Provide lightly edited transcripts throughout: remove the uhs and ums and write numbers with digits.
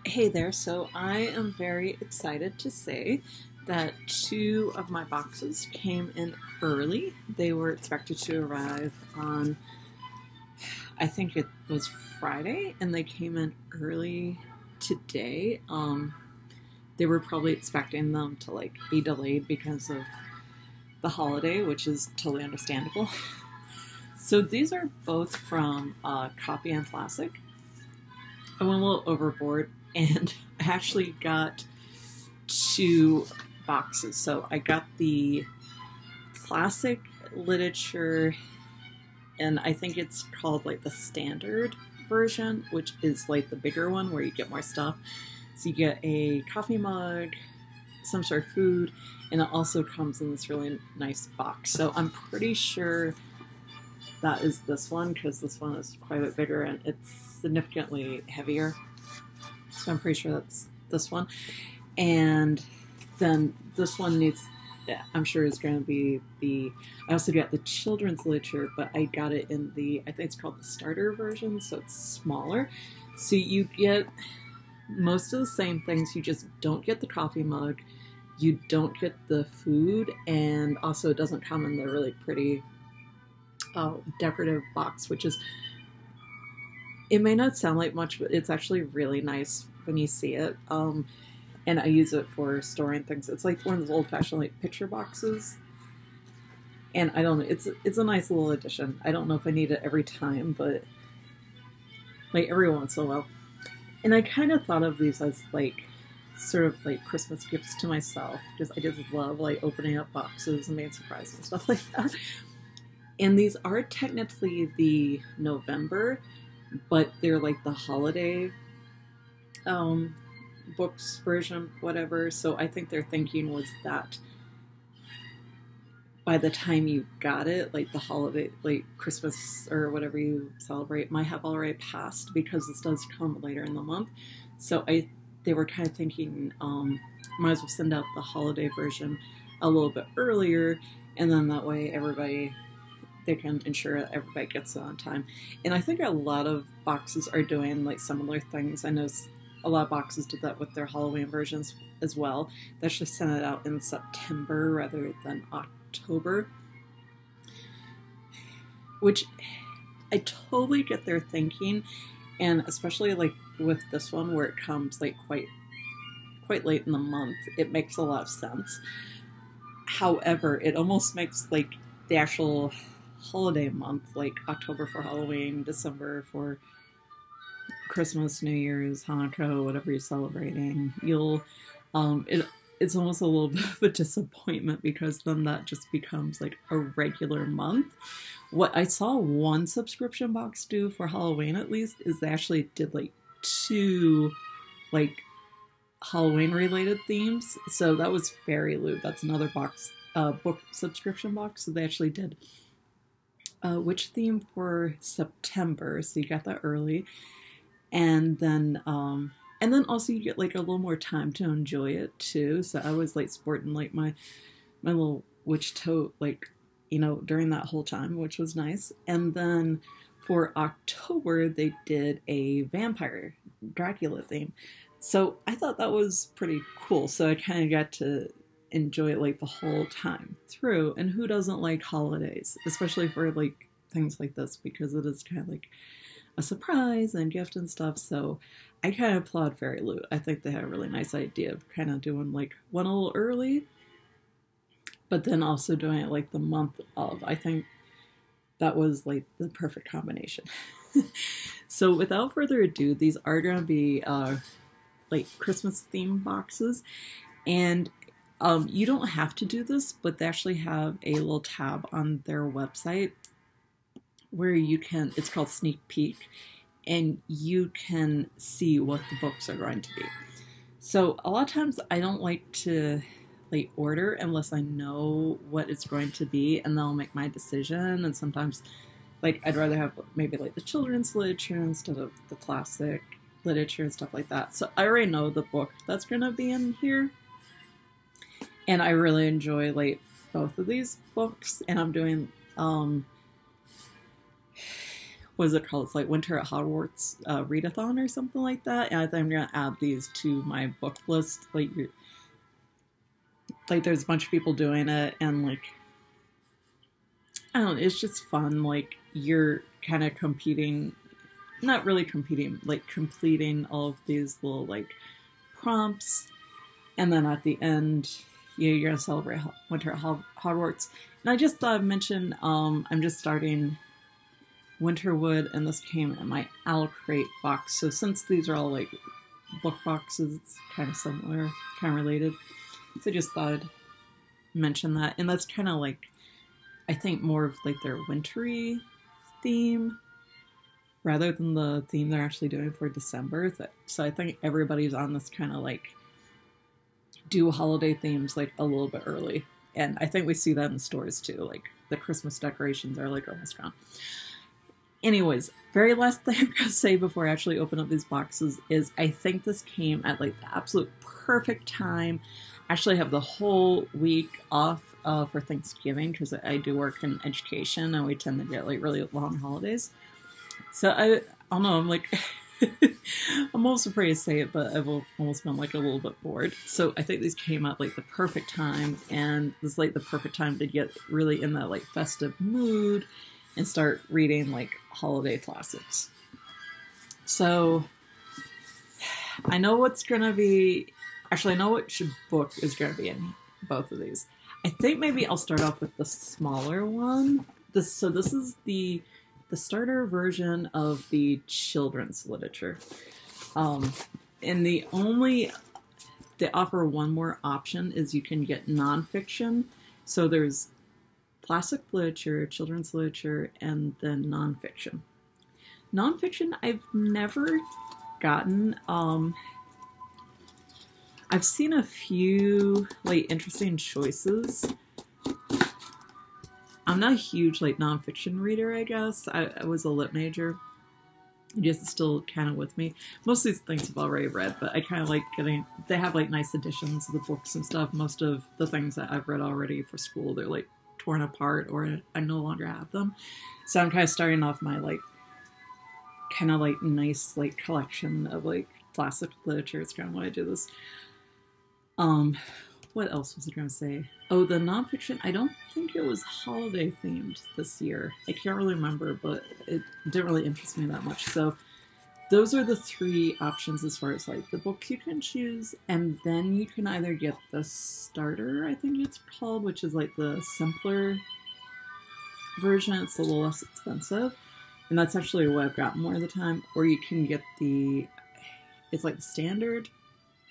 Hey there, so I am very excited to say that two of my boxes came in early. They were expected to arrive on, I think it was Friday, and they came in early today. They were probably expecting them to be delayed because of the holiday, which is totally understandable. So these are both from Copy and Classic. I went a little overboard and actually got two boxes. So I got the classic literature, and I think it's called the standard version, which is the bigger one where you get more stuff. So you get a coffee mug, some sort of food, and it also comes in this really nice box. So I'm pretty sure that is this one, because this one is quite a bit bigger and it's significantly heavier. So I'm pretty sure that's this one. And then this one needs, I'm sure is going to be I also got the children's literature, but I got it in I think it's called the starter version, so it's smaller. So you get most of the same things, you just don't get the coffee mug, you don't get the food, and also it doesn't come in the really pretty decorative box, which is, it may not sound like much, but it's actually really nice when you see it. And I use it for storing things. It's like one of those old-fashioned picture boxes. And I don't know, it's a nice little addition. I don't know if I need it every time, but every once in a while. And I kind of thought of these as sort of Christmas gifts to myself, because I just love opening up boxes and being surprised and stuff like that. And these are technically the November, but they're the holiday books version, whatever. So I think their thinking was that by the time you got it, the holiday, Christmas or whatever you celebrate might have already passed, because this does come later in the month. So they were kind of thinking, might as well send out the holiday version a little bit earlier, and then that way they can ensure that everybody gets it on time. And I think a lot of boxes are doing similar things. I know a lot of boxes did that with their Halloween versions as well. They actually sent it out in September rather than October, which I totally get their thinking, and especially with this one where it comes quite late in the month, it makes a lot of sense. However, it almost makes the actual holiday month, October for Halloween, December for Christmas, New Year's, Hanukkah, whatever you're celebrating, it's almost a little bit of a disappointment, because then that just becomes a regular month. What I saw one subscription box do for Halloween, at least, is they actually did two Halloween related themes. So that was Fairy Loot. That's another book subscription box. So they actually did witch theme for September, so you got that early, and then also you get a little more time to enjoy it too. So I was sporting my little witch tote during that whole time, which was nice. And then for October they did a vampire Dracula theme, so I thought that was pretty cool. So I kind of got to enjoy it the whole time through. And who doesn't like holidays, especially for things like this, because it is kind of a surprise and gift and stuff. So I kind of applaud Fairy Loot. I think they had a really nice idea of kind of doing one a little early, but then also doing it the month of. I think that was the perfect combination. So without further ado, these are going to be Christmas themed boxes, and you don't have to do this, but they actually have a little tab on their website where you can, it's called Sneak Peek, and you can see what the books are going to be. So a lot of times I don't like to order unless I know what it's going to be, and then I'll make my decision. And sometimes I'd rather have maybe the children's literature instead of the classic literature and stuff like that. So I already know the book that's going to be in here. And I really enjoy both of these books, and I'm doing what is it called? It's like Winter at Hogwarts readathon or something like that. And I think I'm gonna add these to my book list. Like there's a bunch of people doing it, and like I don't know, it's just fun. Like you're kind of competing, not really competing, like completing all of these little like prompts, and then at the end, you're gonna celebrate Winter at Hogwarts. And I just thought I'd mention, I'm just starting Winterwood, and this came in my Owl Crate box. So since these are all like book boxes, it's kind of similar, kind of related. So I just thought I'd mention that. And that's kind of like, I think more of like their wintry theme rather than the theme they're actually doing for December. So I think everybody's on this kind of like do holiday themes like a little bit early. And I think we see that in the stores too. Like the Christmas decorations are like almost gone. Anyways, very last thing I'm going to say before I actually open up these boxes is I think this came at like the absolute perfect time. I actually have the whole week off for Thanksgiving because I do work in education and we tend to get like really long holidays. So I don't know, I'm like, I'm almost afraid to say it, but I've almost been like a little bit bored. So I think these came at like the perfect time, and this is like the perfect time to get really in that like festive mood and start reading like holiday classics. So I know what's gonna be, actually I know which book is gonna be in both of these. I think maybe I'll start off with the smaller one. This is the starter version of the children's literature. And they offer one more option is you can get nonfiction. So there's classic literature, children's literature, and then nonfiction. Nonfiction I've never gotten. I've seen a few like interesting choices. I'm not a huge like nonfiction reader, I guess. I was a lit major. Just still kind of with me. Most of these things I've already read, but I kind of like they have like nice editions of the books and stuff. Most of the things that I've read already for school, they're like torn apart or I no longer have them. So I'm kind of starting off my like kind of like nice like collection of like classic literature. It's kind of why I do this. What else was I going to say? Oh, the nonfiction. I don't think it was holiday themed this year. I can't really remember, but it didn't really interest me that much. So those are the three options as far as like the books you can choose. And then you can either get the starter, I think it's called, which is like the simpler version. It's a little less expensive. And that's actually what I've got more of the time. Or you can get it's like the standard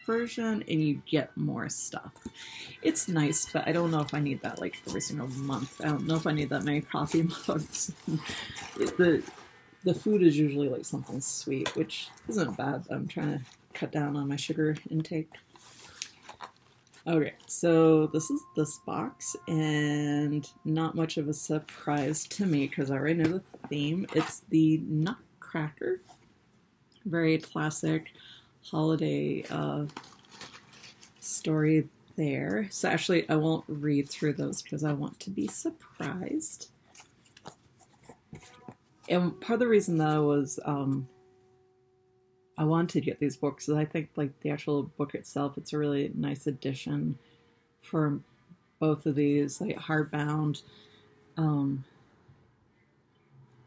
version and you get more stuff. It's nice, but I don't know if I need that like every single month. I don't know if I need that many coffee mugs. The food is usually like something sweet, which isn't bad. I'm trying to cut down on my sugar intake. Okay, so this is this box, and not much of a surprise to me because I already know the theme. It's the Nutcracker. Very classic holiday story there. So actually I won't read through those because I want to be surprised. And part of the reason that was I wanted to get these books is I think like the actual book itself, it's a really nice addition for both of these, like hardbound.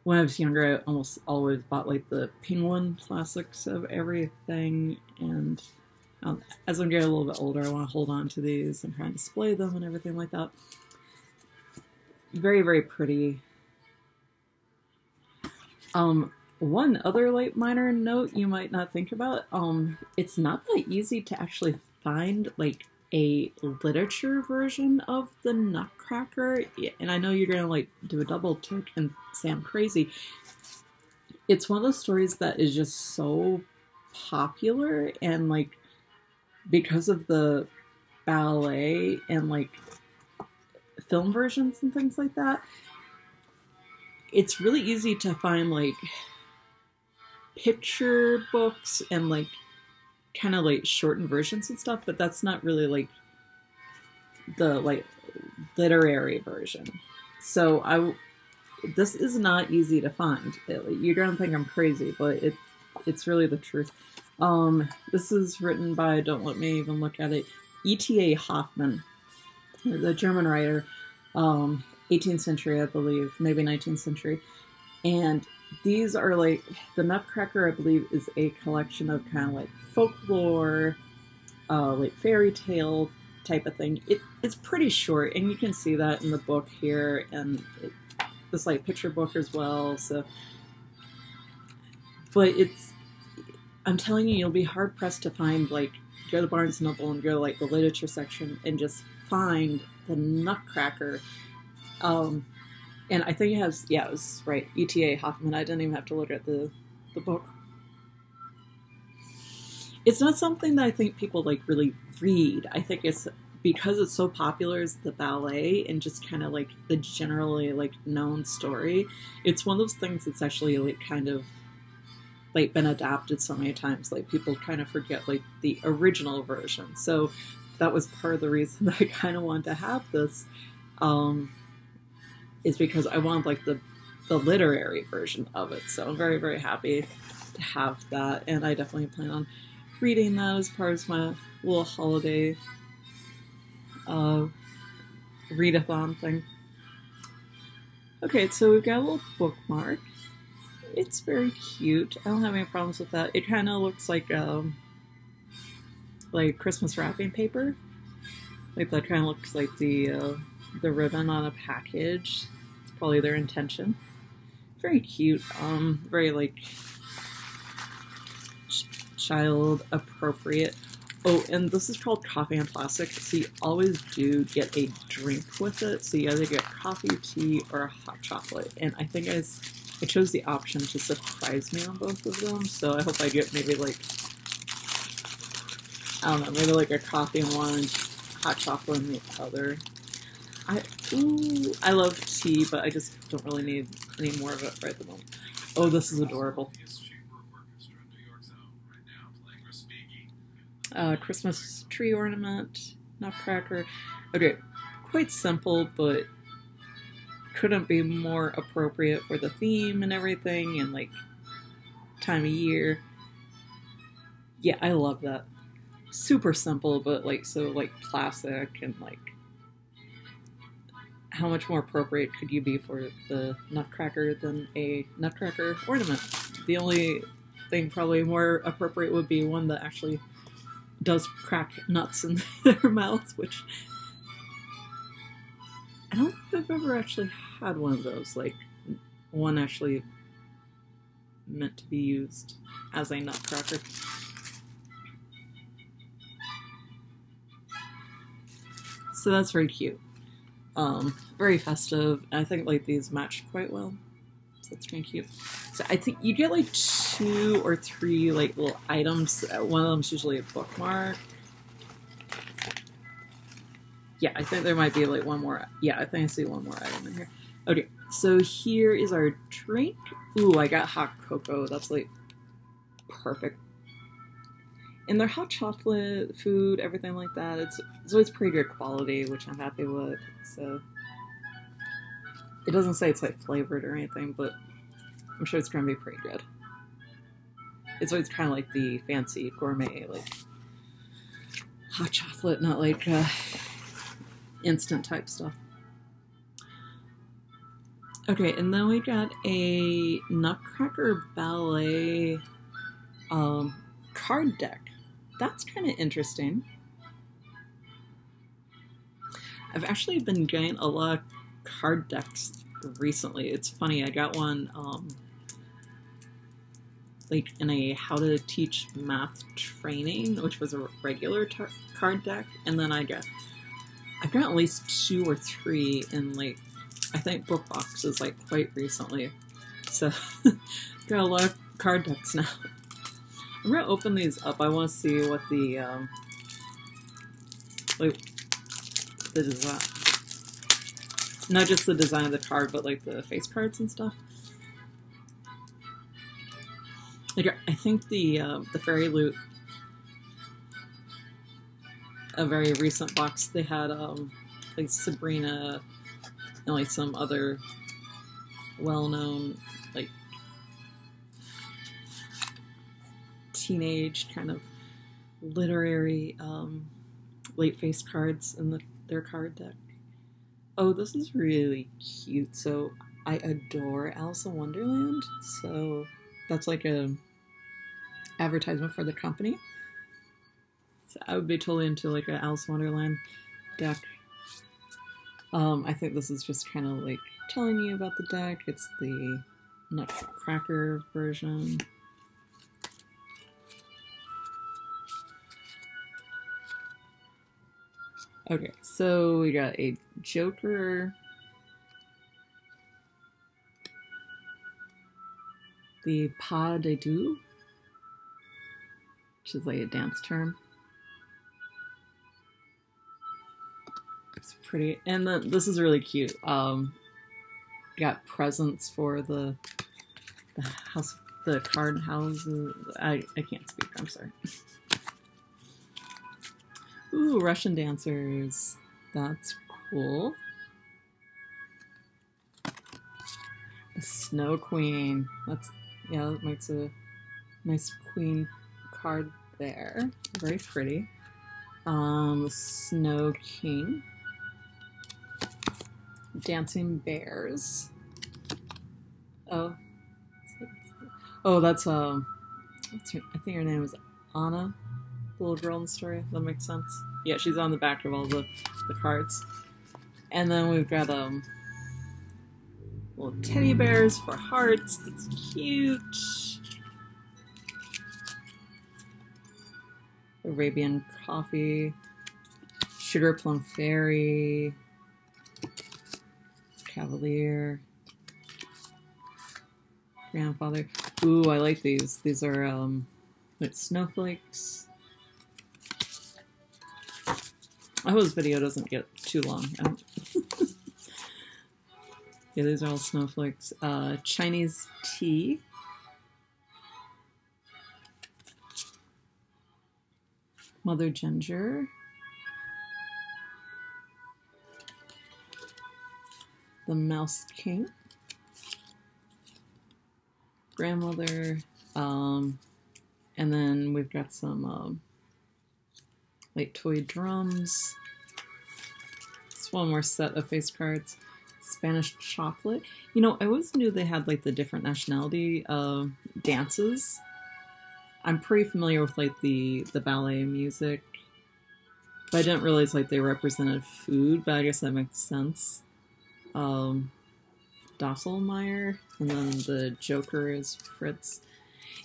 When I was younger, I almost always bought like the Penguin classics of everything, and as I'm getting a little bit older, I want to hold on to these and try and display them and everything like that. Very, very pretty. One other like minor note you might not think about, it's not that easy to actually find like a literature version of the Nutcracker, and I know you're gonna like do a double take and say I'm crazy. It's one of those stories that is just so popular, and like because of the ballet and like film versions and things like that, it's really easy to find like picture books and like kind of like shortened versions and stuff, but that's not really like the like literary version. So this is not easy to find. You're gonna think I'm crazy, but it's really the truth. This is written by, don't let me even look at it, E.T.A. Hoffmann, the German writer, 18th century, I believe, maybe 19th century. And these are like, the Nutcracker, I believe, is a collection of kind of like folklore, like fairy tale type of thing. It's pretty short, and you can see that in the book here, and this like picture book as well. So, but I'm telling you, you'll be hard pressed to find, like, go to Barnes & Noble and go to like the literature section and just find the Nutcracker. And I think it has, yeah, it was right, E.T.A. Hoffmann. I didn't even have to look at the book. It's not something that I think people like really read. I think it's because it's so popular as the ballet and just kind of like the generally like known story. It's one of those things that's actually like kind of like been adapted so many times. Like people kind of forget like the original version. So that was part of the reason that I kind of wanted to have this. Is because I want like the literary version of it. So I'm very, very happy to have that, and I definitely plan on reading that as part of my little holiday readathon thing. Okay, so we've got a little bookmark. It's very cute. I don't have any problems with that. It kind of looks like Christmas wrapping paper. Like that kind of looks like the ribbon on a package. It's probably their intention. Very cute. Very like child appropriate. Oh, and this is called Coffee and Plastic. So you always do get a drink with it. So you either get coffee, tea, or a hot chocolate. And I think I chose the option to surprise me on both of them. So I hope I get maybe like, I don't know, maybe like a coffee in one and hot chocolate in the other. I love tea, but I just don't really need any more of it right at the moment. Oh, this is adorable. Christmas tree ornament, Nutcracker. Okay, quite simple, but couldn't be more appropriate for the theme and everything, and like time of year. Yeah, I love that. Super simple, but like so like classic, and like how much more appropriate could you be for the Nutcracker than a Nutcracker ornament? The only thing probably more appropriate would be one that actually does crack nuts in their mouths, which I don't think I've ever actually had one of those, like one actually meant to be used as a Nutcracker. So that's very cute. Very festive. I think like these match quite well. So that's kind of cute. So I think you get like 2 or 3 like little items. One of them is usually a bookmark. Yeah, I think there might be like one more. Yeah, I think I see one more item in here. Okay, so here is our drink. Ooh, I got hot cocoa. That's like perfect. And their hot chocolate, food, everything like that, it's always pretty good quality, which I'm happy with. So it doesn't say it's like flavored or anything, but I'm sure it's gonna be pretty good. It's always kind of like the fancy gourmet, like hot chocolate, not like instant type stuff. Okay, and then we got a Nutcracker Ballet card deck. That's kind of interesting. I've actually been getting a lot of card decks recently. It's funny, I got one like in a how to teach math training, which was a regular card deck, and then I've got at least 2 or 3 in like I think book boxes like quite recently. So got a lot of card decks now. I'm gonna open these up. I want to see what the like the design, not just the design of the card, but like the face cards and stuff. Like I think the Fairy Loot, a very recent box, they had like Sabrina and like some other well-known, like, teenage kind of literary late-face cards in their card deck. Oh, this is really cute. So I adore Alice in Wonderland, so that's like a advertisement for the company. So I would be totally into like an Alice in Wonderland deck. I think this is just kind of like telling you about the deck. It's the Nutcracker version. Okay, so we got a Joker, the pas de deux, which is like a dance term. It's pretty, and then this is really cute. Got presents for the house, the card houses. I can't speak. I'm sorry. Ooh, Russian dancers. That's cool. The Snow Queen. That's, yeah, that makes a nice queen card there. Very pretty. Snow King. Dancing Bears. Oh. Oh, that's, I think her name is Anna. The little girl in the story. That makes sense. Yeah, she's on the back of all the cards. And then we've got little teddy bears for hearts. That's cute. Arabian Coffee. Sugar Plum Fairy. Cavalier. Grandfather. Ooh, I like these. These are like snowflakes. I hope this video doesn't get too long. Yeah, these are all snowflakes. Chinese tea. Mother Ginger. The Mouse King. Grandmother. And then we've got some like toy drums. It's one more set of face cards. Spanish chocolate. You know, I always knew they had like the different nationality dances. I'm pretty familiar with like the ballet music, but I didn't realize like they represented food, but I guess that makes sense. Dosselmeyer, and then the Joker is Fritz.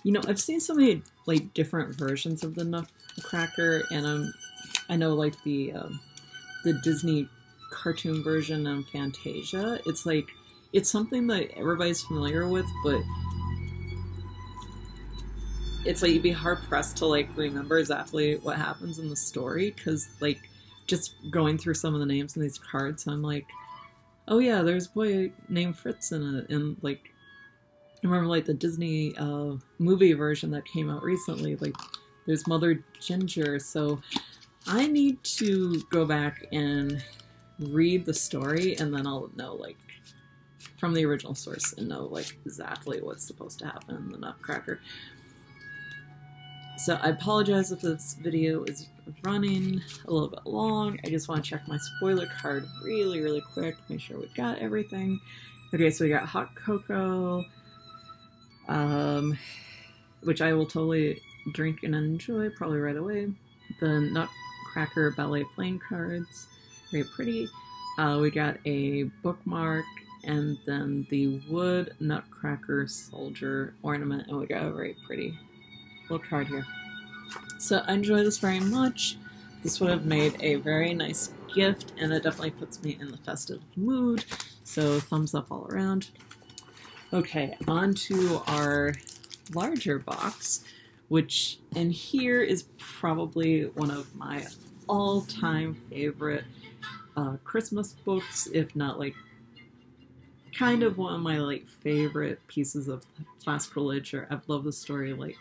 You know, I've seen so many like different versions of the Nutcracker, and I know like the Disney cartoon version of Fantasia. It's like, it's something that everybody's familiar with, but it's like you'd be hard pressed to like remember exactly what happens in the story, because like just going through some of the names in these cards, I'm like, oh yeah, there's a boy named Fritz in it, and like I remember like the Disney movie version that came out recently, like there's Mother Ginger, so I need to go back and read the story, and then I'll know like from the original source and know like exactly what's supposed to happen in the Nutcracker. So I apologize if this video is running a little bit long. I just want to check my spoiler card really quick, make sure we've got everything. Okay, so we got hot cocoa, which I will totally drink and enjoy probably right away. The Nutcracker ballet playing cards, very pretty. We got a bookmark, and then the wood Nutcracker soldier ornament, and we got a very pretty little card here. So I enjoy this very much. This would have made a very nice gift, and it definitely puts me in the festive mood. So thumbs up all around. Okay, on to our larger box, which in here is probably one of my all-time favorite Christmas books, if not like kind of one of my like favorite pieces of classical literature. I've loved the story like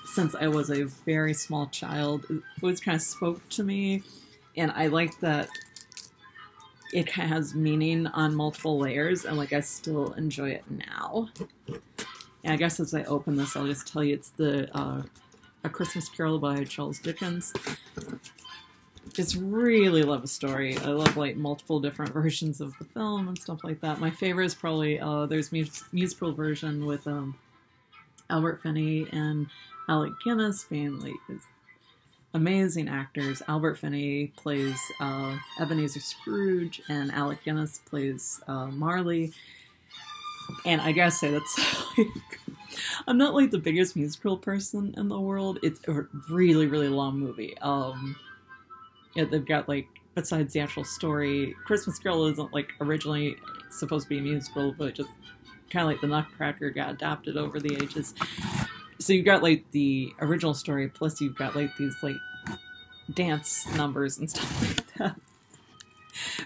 since I was a very small child. It always kind of spoke to me, and I like that it kind of has meaning on multiple layers, and like I still enjoy it now. And I guess as I open this, I'll just tell you it's the A Christmas Carol by Charles Dickens. Just really love a story. I love like multiple different versions of the film and stuff like that. My favorite is probably there's musical version with Albert Finney and Alec Guinness being like amazing actors. Albert Finney plays Ebenezer Scrooge, and Alec Guinness plays Marley. And I gotta say, that's like, I'm not like the biggest musical person in the world. It's a really, really long movie. Yeah, they've got like, besides the actual story, Christmas Carol isn't like originally supposed to be a musical, but just kind of like the Nutcracker got adapted over the ages. So you've got like the original story, plus you've got like these like dance numbers and stuff like that.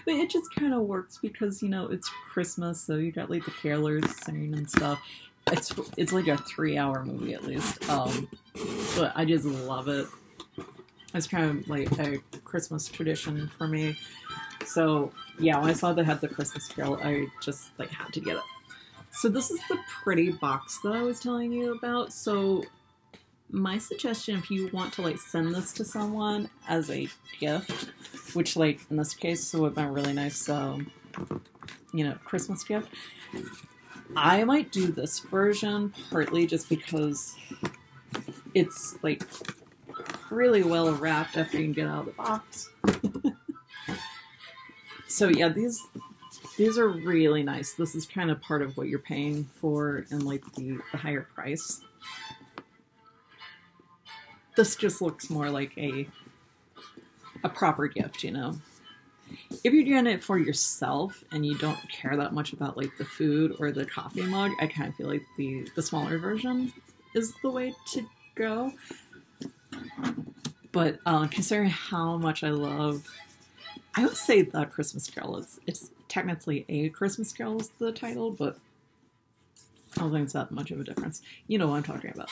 But it just kind of works because, you know, it's Christmas, so you got like the carolers singing and stuff. It's like a 3-hour movie at least. But I just love it. It's kind of like a Christmas tradition for me. So yeah, when I saw they had the Christmas Carol, I just like had to get it. So this is the pretty box that I was telling you about. So my suggestion, if you want to like send this to someone as a gift, which like in this case would have been a really nice, you know, Christmas gift, I might do this version partly just because it's like really well wrapped after you can get out of the box. So yeah, these are really nice. This is kind of part of what you're paying for in like the higher price. This just looks more like a proper gift, you know. If you're doing it for yourself and you don't care that much about like the food or the coffee mug, I kind of feel like the smaller version is the way to go. But considering how much I would say The Christmas Carol it's technically A Christmas Carol is the title, but I don't think it's that much of a difference. You know what I'm talking about.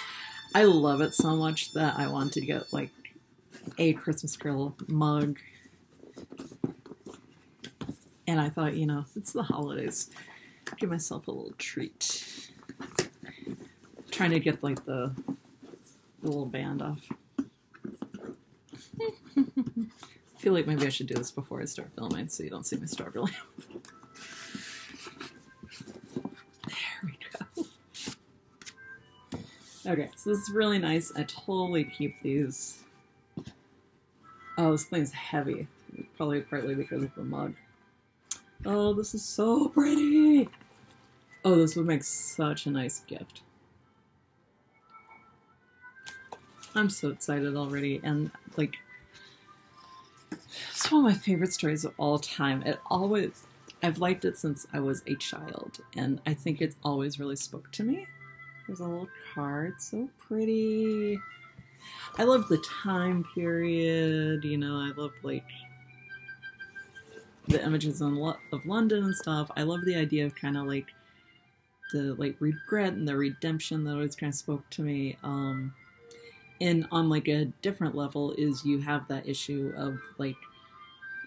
I love it so much that I wanted to get like a Christmas Carol mug. And I thought, you know, it's the holidays. Give myself a little treat. Trying to get like the little band off. I feel like maybe I should do this before I start filming so you don't see me struggling. There we go. Okay, so this is really nice. I totally keep these. Oh, this thing's heavy. Probably partly because of the mug. Oh, this is so pretty! Oh, this would make such a nice gift. I'm so excited already, and like, it's one of my favorite stories of all time. I've liked it since I was a child, and I think it's always really spoke to me. There's a little card, so pretty. I love the time period, you know, I love like the images of London and stuff. I love the idea of kind of like the like regret and the redemption that always kind of spoke to me. And on like a different level is you have that issue of like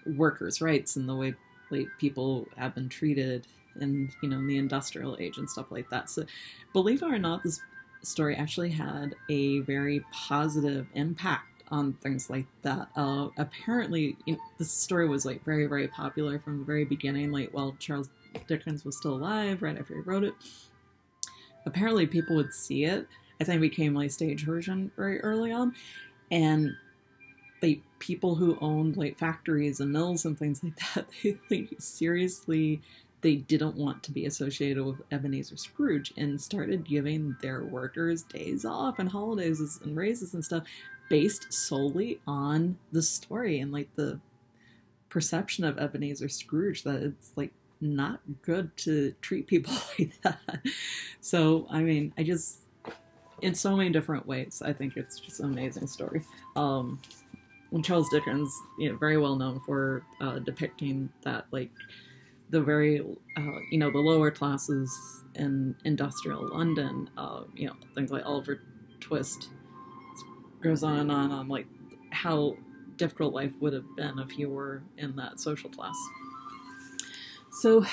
workers' rights and the way like people have been treated and, you know, in the industrial age and stuff like that. So believe it or not, this story actually had a very positive impact on things like that. Apparently, this story was like very, very popular from the very beginning, like while Charles Dickens was still alive, right after he wrote it. Apparently, people would see it. I think it became like stage version very early on, and like people who owned like factories and mills and things like that, they like seriously, they didn't want to be associated with Ebenezer Scrooge and started giving their workers days off and holidays and raises and stuff based solely on the story and like the perception of Ebenezer Scrooge that it's like not good to treat people like that. So, I mean, in so many different ways, I think it's just an amazing story. And Charles Dickens, you know, very well known for depicting that, like, the very, you know, the lower classes in industrial London, you know, things like Oliver Twist goes on and on, like, how difficult life would have been if you were in that social class. So,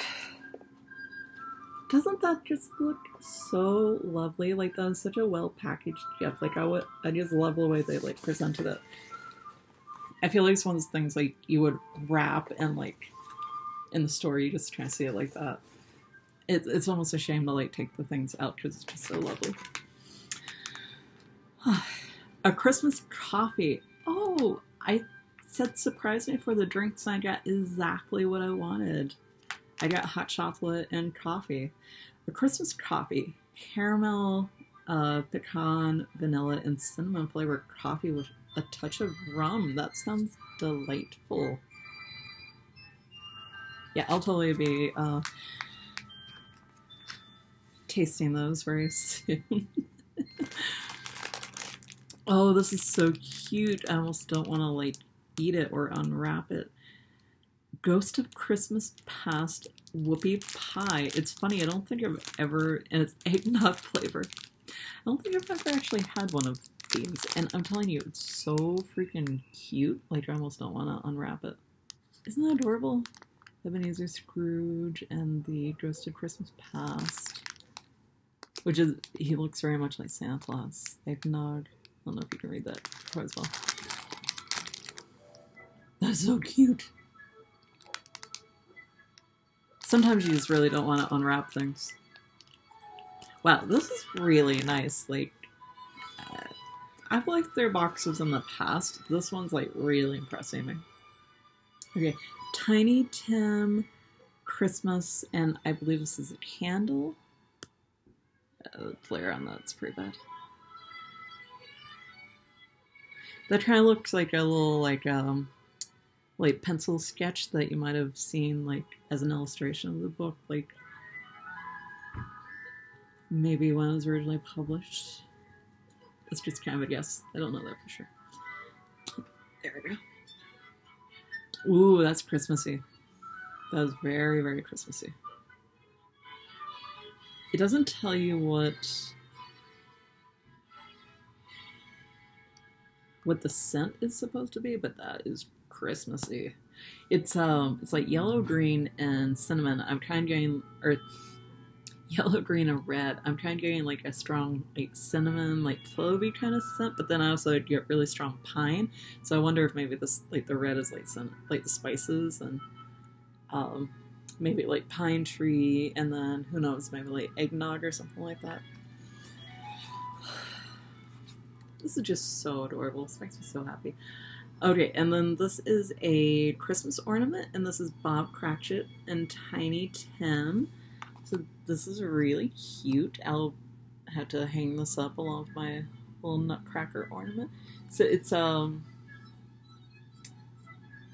doesn't that just look so lovely? Like, that was such a well-packaged gift. Like, I just love the way they, like, presented it. I feel like it's one of those things, like, you would wrap and, like, in the store, you just try to see it like that. It's almost a shame to, like, take the things out because it's just so lovely. A Christmas coffee. Oh, I said surprise me for the drinks. I got exactly what I wanted. I got hot chocolate and coffee. A Christmas coffee. Caramel, pecan, vanilla, and cinnamon flavored coffee with a touch of rum. That sounds delightful. Yeah, I'll totally be tasting those very soon. Oh, this is so cute. I almost don't want to, like, eat it or unwrap it. Ghost of Christmas Past Whoopie Pie. It's funny, I don't think I've ever, and it's eggnog flavor. I don't think I've ever actually had one of these, and I'm telling you, it's so freaking cute. Like, I almost don't want to unwrap it. Isn't that adorable? Ebenezer Scrooge and the Ghost of Christmas Past. Which is, he looks very much like Santa Claus. Eggnog. I don't know if you can read that quite as well. That's so cute. Sometimes you just really don't want to unwrap things. Wow, this is really nice. Like, I've liked their boxes in the past. This one's, like, really impressing me. Okay, Tiny Tim Christmas, and I believe this is a candle. The flare on that's pretty bad. That kind of looks like a little, like pencil sketch that you might have seen, like, as an illustration of the book, like, maybe when it was originally published. It's just kind of a guess. I don't know that for sure. There we go. Ooh, that's Christmassy. That was very, very Christmassy. It doesn't tell you what the scent is supposed to be, but that is Christmassy. It's like yellow, green, and cinnamon. I'm kind of getting, or yellow, green, and red. I'm kind of getting, like, a strong, like, cinnamon, like, clovey kind of scent, but then I also get really strong pine. So I wonder if maybe this, like, the red is like the spices, and maybe like pine tree, and then who knows, maybe like eggnog or something like that. This is just so adorable. This makes me so happy. Okay, and then this is a Christmas ornament, and this is Bob Cratchit and Tiny Tim. So this is really cute. I'll have to hang this up along with my little nutcracker ornament. So it's yeah,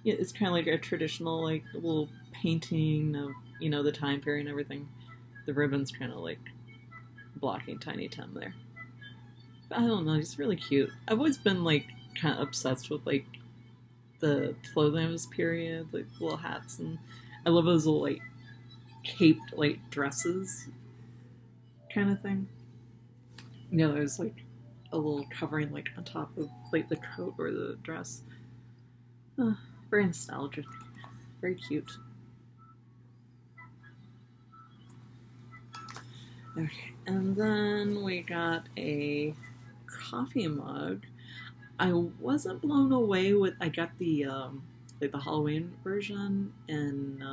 it's kind of like a traditional, like, little painting of, you know, the time period and everything. The ribbon's kind of like blocking Tiny Tim there. But I don't know, he's really cute. I've always been, like, kind of obsessed with, like, the clothing of his period, like little hats, and I love those little, like, caped, like, dresses kind of thing. You know, there's, like, a little covering, like, on top of, like, the coat or the dress. Very nostalgic. Very cute. Okay, and then we got a coffee mug. I wasn't blown away with, I got the, like, the Halloween version, and,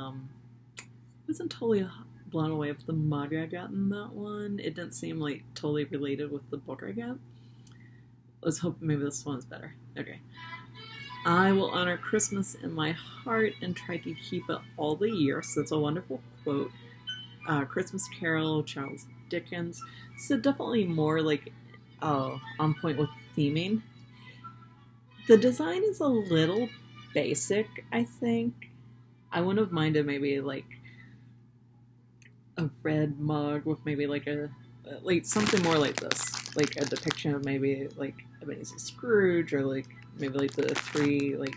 wasn't totally blown away with the mug I got in that one. It didn't seem, like, totally related with the book I got. Let's hope maybe this one is better. Okay. I will honor Christmas in my heart and try to keep it all the year. So that's a wonderful quote. Christmas Carol, Charles Dickens. So definitely more, like, on point with theming. The design is a little basic, I think. I wouldn't have minded maybe, like, a red mug with maybe, like, like, something more like this. Like, a depiction of maybe, like, Ebenezer Scrooge, or, like, maybe, like, the three, like,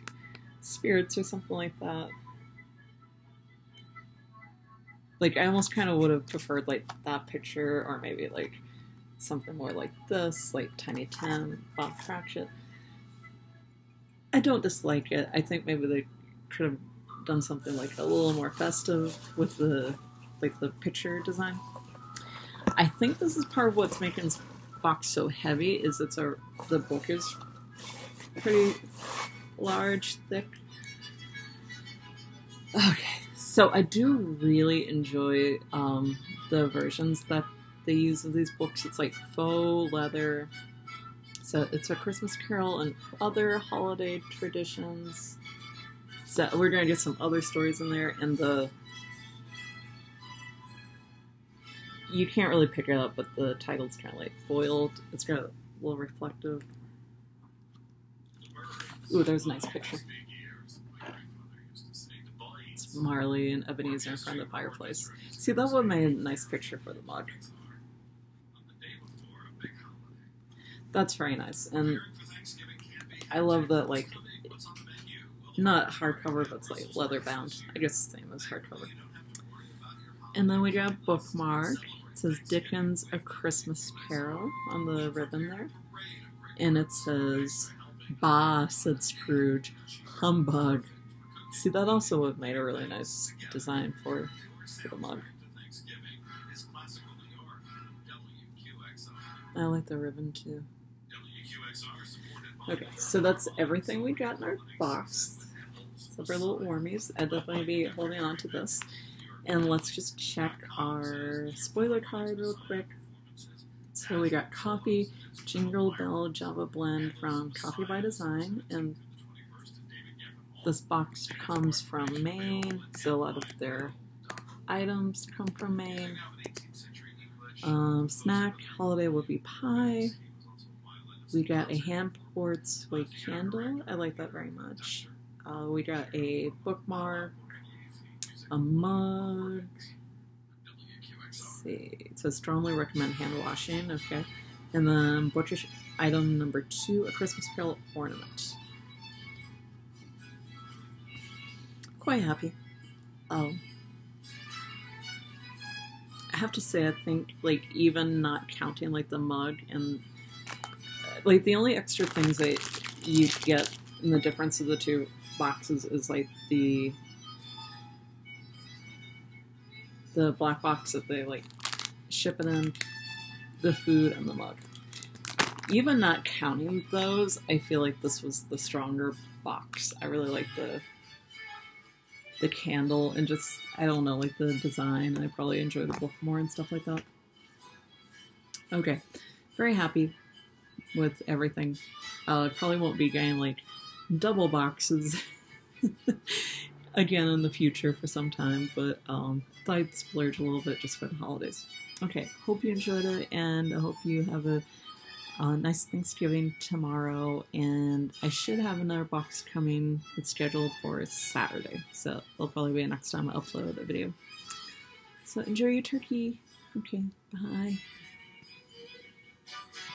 spirits or something like that. Like, I almost kind of would have preferred, like, that picture, or maybe, like, something more like this, like Tiny Tim, Bob Cratchit. I don't dislike it. I think maybe they could have done something like a little more festive with the picture design. I think this is part of what's making this box so heavy. Is the book is pretty large, thick. Okay, so I do really enjoy the versions that they use of these books. It's like faux leather. So it's A Christmas Carol and Other Holiday Traditions. So we're going to get some other stories in there, and you can't really pick it up, but the title's kind of like foiled. It's got a little reflective. Ooh, there's a nice picture. It's Marley and Ebenezer in front of the fireplace. See, that would have made a nice picture for the mug. That's very nice, and I love that, like, not hardcover, but it's like leather bound. I guess the same as hardcover. And then we got a bookmark. It says Dickens' A Christmas Carol on the ribbon there. And it says, "Bah," said Scrooge, "humbug." See, that also would have made a really nice design for the mug. I like the ribbon too. Okay, so that's everything we got in our box. Except for little warmies. I'd definitely be holding on to this. And let's just check our spoiler card real quick. So we got Coffee, Jingle Bell Java Blend from Coffee by Design. And this box comes from Maine. So a lot of their items come from Maine. Snack, holiday whoopie pie. We got a hand-poured soy candle. I like that very much. We got a bookmark, a mug. Let's see. It says strongly recommend hand washing. Okay. And then butcher's item number 2, a Christmas Carol ornament. Quite happy. I have to say, I think, like, even not counting, like, the mug and, like, the only extra things that you get in the difference of the two boxes is, like, the black box that they, like, ship it in, the food, and the mug. Even not counting those, I feel like this was the stronger box. I really like the candle and just, I don't know, like the design. I probably enjoy the book more and stuff like that. Okay, very happy with everything. Probably won't be getting like double boxes again in the future for some time, but I'd splurge a little bit just for the holidays. Okay, hope you enjoyed it, and I hope you have a nice Thanksgiving tomorrow, and I should have another box coming. It's scheduled for Saturday, so it'll probably be next time I upload a video. So enjoy your turkey. Okay, bye.